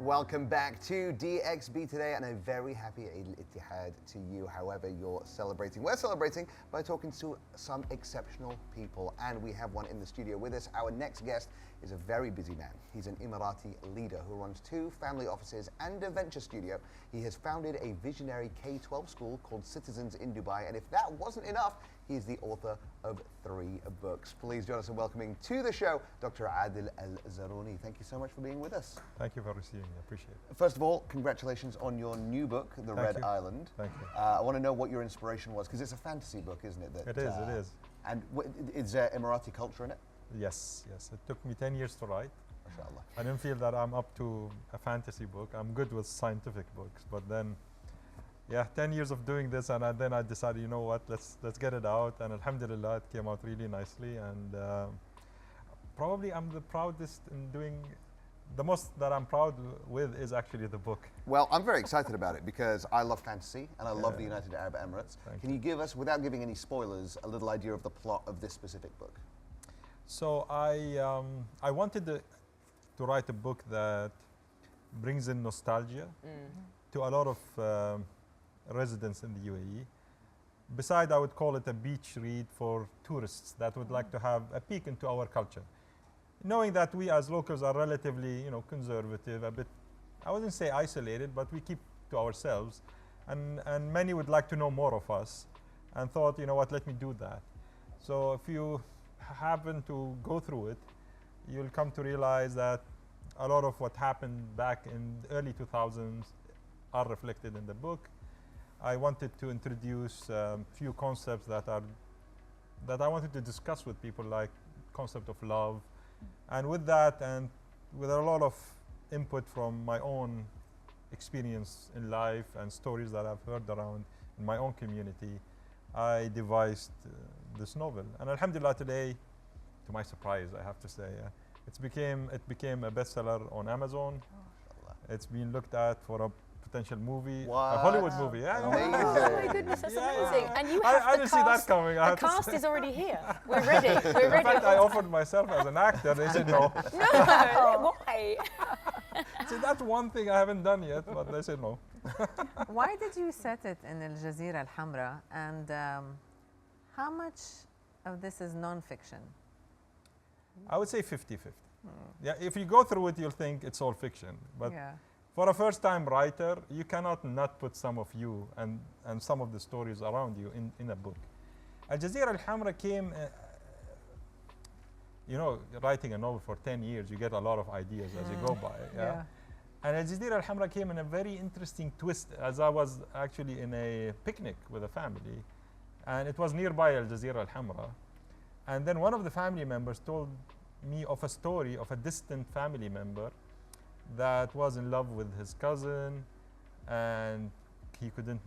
Welcome back to DXB today, and a very happy Eid al-Ittihad to you, however you're celebrating. We're celebrating by talking to some exceptional people, and we have one in the studio with us. Our next guest is a very busy man. He's an Emirati leader who runs 2 family offices and a venture studio. He has founded a visionary K-12 school called Citizens in Dubai, and if that wasn't enough, he is the author of 3 books. Please join us in welcoming to the show Dr. Adil Alzarooni. Thank you so much for being with us. Thank you for receiving me. I appreciate it. First of all, congratulations on your new book, The Red Island. Thank you. I want to know what your inspiration was, because it's a fantasy book, isn't it? It is. And is there Emirati culture in it? Yes. It took me 10 years to write. MashaAllah. I didn't feel that I'm up to a fantasy book. I'm good with scientific books, but then, 10 years of doing this, and then I decided, you know what, let's get it out, and alhamdulillah, it came out really nicely, and probably I'm the proudest in doing. The most that I'm proud with is actually the book. Well, I'm very excited about it because I love fantasy and I love the United Arab Emirates. Can you give us, without giving any spoilers, a little idea of the plot of this specific book? So I wanted to write a book that brings in nostalgia to a lot of residents in the UAE. Besides, I would call it a beach read for tourists that would like to have a peek into our culture. Knowing that we as locals are relatively, conservative, a bit, I wouldn't say isolated, but we keep to ourselves. And many would like to know more of us, and thought, you know what, let me do that. So if you happen to go through it, you'll come to realize that a lot of what happened back in the early 2000s are reflected in the book. I wanted to introduce a few concepts that I wanted to discuss with people, like concept of love. And with that, and with a lot of input from my own experience in life and stories that I've heard around in my own community, I devised this novel. And alhamdulillah, today, to my surprise, I have to say, it became a bestseller on Amazon. Oh, it's been looked at for a potential movie, what? a Hollywood movie. Amazing. Oh my goodness, that's amazing. And you have I didn't see that coming. The cast is already here. We're ready. We're ready. In fact, I offered myself as an actor. They said no. No, why? See, that's one thing I haven't done yet, but they said no. Why did you set it in Al Jazeera Al Hamra, and how much of this is non-fiction? I would say 50-50. Yeah, if you go through it, you'll think it's all fiction. But for a first-time writer, you cannot not put some of you and some of the stories around you in a book. Al Jazeera Al Hamra came, writing a novel for 10 years, you get a lot of ideas as you go by. And Al Jazeera Al Hamra came in a very interesting twist, as I was actually in a picnic with a family, and it was nearby Al Jazeera Al Hamra. And then one of the family members told me of a story of a distant family member that was in love with his cousin, and he couldn't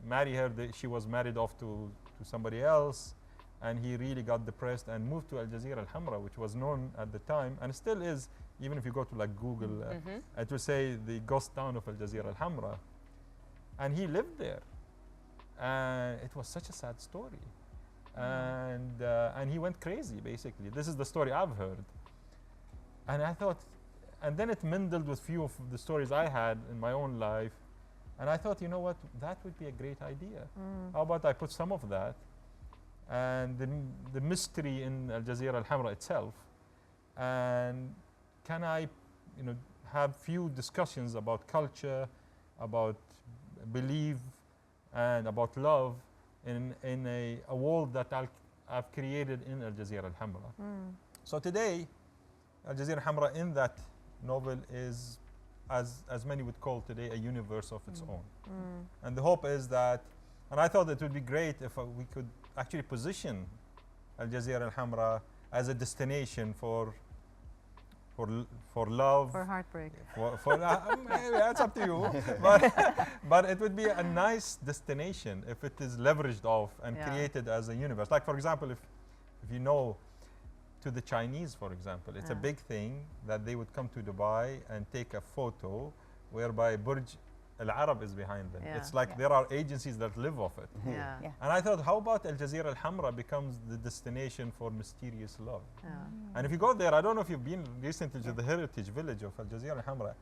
marry her. She was married off to somebody else, and he really got depressed and moved to Al Jazeera Al Hamra, which was known at the time and still is. Even if you go to like Google, it will say the ghost town of Al Jazeera Al Hamra, and he lived there, and it was such a sad story. And he went crazy, basically. This is the story I've heard. And I thought, and then it mingled with few of the stories I had in my own life. And I thought, you know what, that would be a great idea. How about I put some of that and the mystery in Al Jazeera Al Hamra itself, and can I, have few discussions about culture, about belief, and about love in a world that I've created in Al Jazeera Al Hamra. So today, Al Jazeera Al Hamra in that novel is, as many would call today, a universe of its own. And the hope is that, and I thought it would be great if we could actually position Al Jazeera Al Hamra as a destination for love, For heartbreak. Maybe that's up to you. But it would be a nice destination if it is leveraged off and created as a universe. Like, for example, if you know, to the Chinese, for example, it's a big thing that they would come to Dubai and take a photo whereby Burj Al Arab is behind them. It's like there are agencies that live off it. And I thought, how about Al Jazeera Al Hamra becomes the destination for mysterious love? And if you go there, I don't know if you've been recently to the heritage village of Al Jazeera Al Hamra.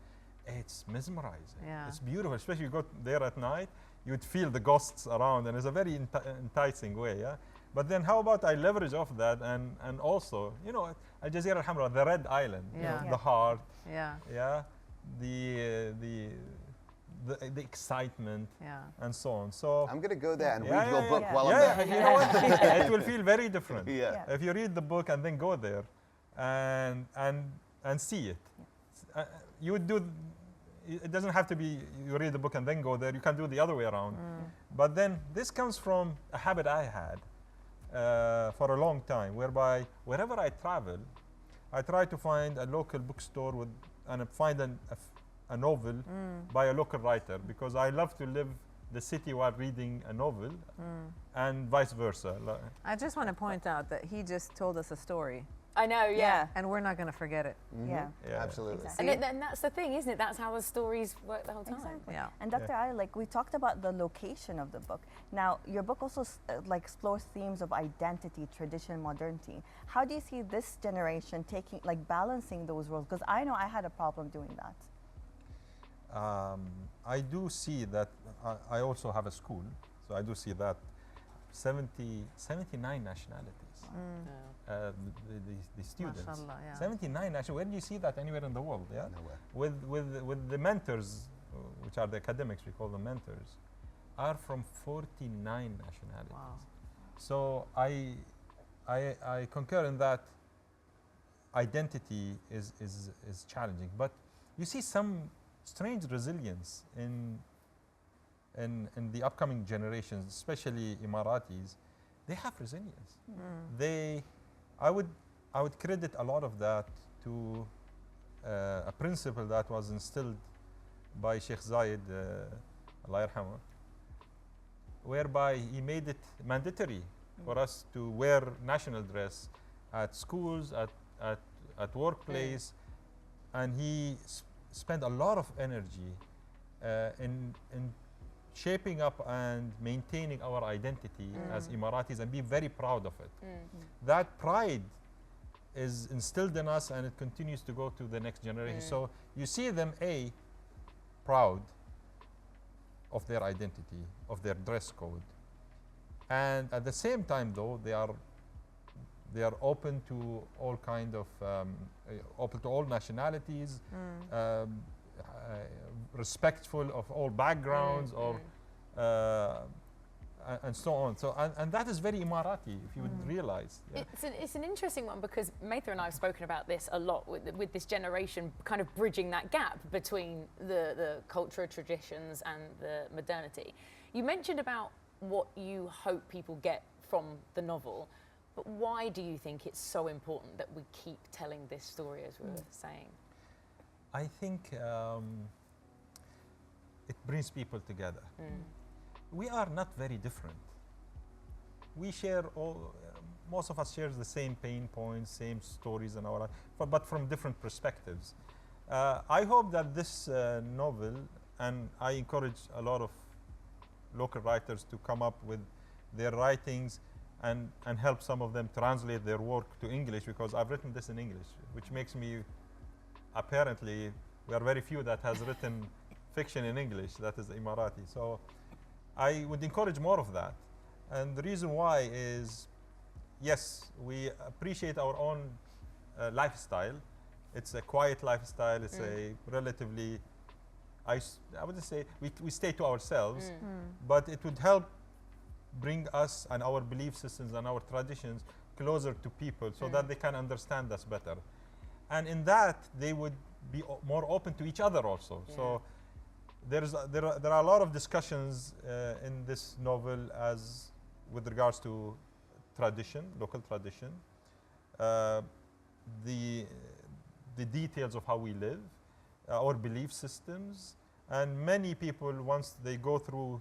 it's mesmerizing. Yeah. It's beautiful, especially you go there at night, you'd feel the ghosts around, and it's a very enticing way, yeah? But then how about I leverage off that and also, you know, Al Jazeera Al Hamra, the Red Island, you know, Yeah. the heart, Yeah. yeah, the excitement, Yeah. and so on. So I'm going to go there and Yeah, read your yeah, book yeah. while yeah, I'm you know what? It will feel very different. there. Yeah. Yeah. If you read the book and then go there and see it. You would do, it doesn't have to be you read the book and then go there. You can do the other way around. But then this comes from a habit I had for a long time, whereby wherever I travel, I try to find a local bookstore and find a novel by a local writer, because I love to live the city while reading a novel, and vice versa. I just want to point out that he just told us a story, I know, yeah. and we're not going to forget it. Yeah. Yeah. Absolutely. Exactly. And that's the thing, isn't it? That's how the stories work the whole time. Exactly. Yeah. And Dr. Ali, like we talked about the location of the book. Now, your book also like explores themes of identity, tradition, modernity. How do you see this generation taking, like balancing those roles? Because I know I had a problem doing that. I do see that. I also have a school, so I do see that 79 nationalities. The students. Mashallah, yeah. 79 nationalities. Where do you see that anywhere in the world? Yeah. Nowhere. With the mentors, which are the academics, we call them mentors, are from 49 nationalities. Wow. So I concur in that identity is challenging, but you see some strange resilience in the upcoming generations, especially Emiratis. They have resilience. I would credit a lot of that to a principle that was instilled by Sheikh Zayed, Allah yarhamah, whereby he made it mandatory for us to wear national dress at schools, at workplace, and he spent a lot of energy in shaping up and maintaining our identity as Emiratis and be very proud of it. That pride is instilled in us, and it continues to go to the next generation. So you see them proud of their identity, of their dress code, and at the same time, though, they are open to all kind of open to all nationalities, respectful of all backgrounds, and so on. So and that is very Emirati, if you would realize. Yeah. It's an interesting one, because Maitha and I have spoken about this a lot with this generation, kind of bridging that gap between the cultural traditions and the modernity. You mentioned about what you hope people get from the novel, but why do you think it's so important that we keep telling this story, as we were saying? I think it brings people together. We are not very different. We share most of us share the same pain points, same stories in our life, but from different perspectives. I hope that this novel, and I encourage a lot of local writers to come up with their writings and help some of them translate their work to English, because I've written this in English, which makes me, apparently, we are very few that has written fiction in English that is Emirati. So I would encourage more of that. And the reason why is, yes, we appreciate our own lifestyle. It's a quiet lifestyle. It's a relatively, I wouldn't say, we stay to ourselves, but it would help bring us and our belief systems and our traditions closer to people, so that they can understand us better. And in that, they would be more open to each other also. Yeah. So there are a lot of discussions in this novel as with regards to tradition, local tradition, the details of how we live, our belief systems, and many people, once they go through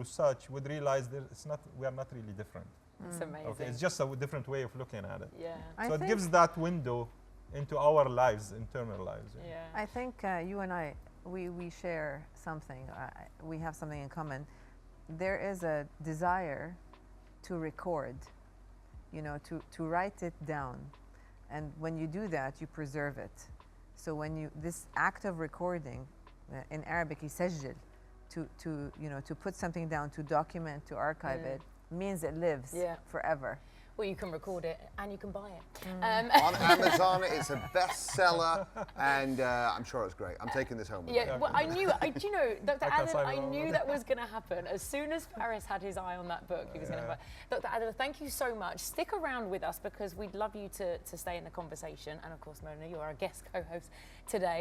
such, would realize that we are not really different. It's amazing. Okay, it's just a different way of looking at it. Yeah. So it gives that window into our lives, internal lives. Yeah. I think you and I, we share something. We have something in common. There is a desire to record, to write it down. And when you do that, you preserve it. So when this act of recording, in Arabic, يسجل, to put something down, to document, to archive it, means it lives forever. Well, you can record it and you can buy it. On Amazon, it's a bestseller, and I'm sure it's great. I'm taking this home with me. Well, do you know, Dr. Adil, I knew over. that was going to happen. As soon as Faris had his eye on that book, he was going to buy it. Dr. Adil, thank you so much. Stick around with us because we'd love you to stay in the conversation. And of course, Mona, you're our guest co-host today.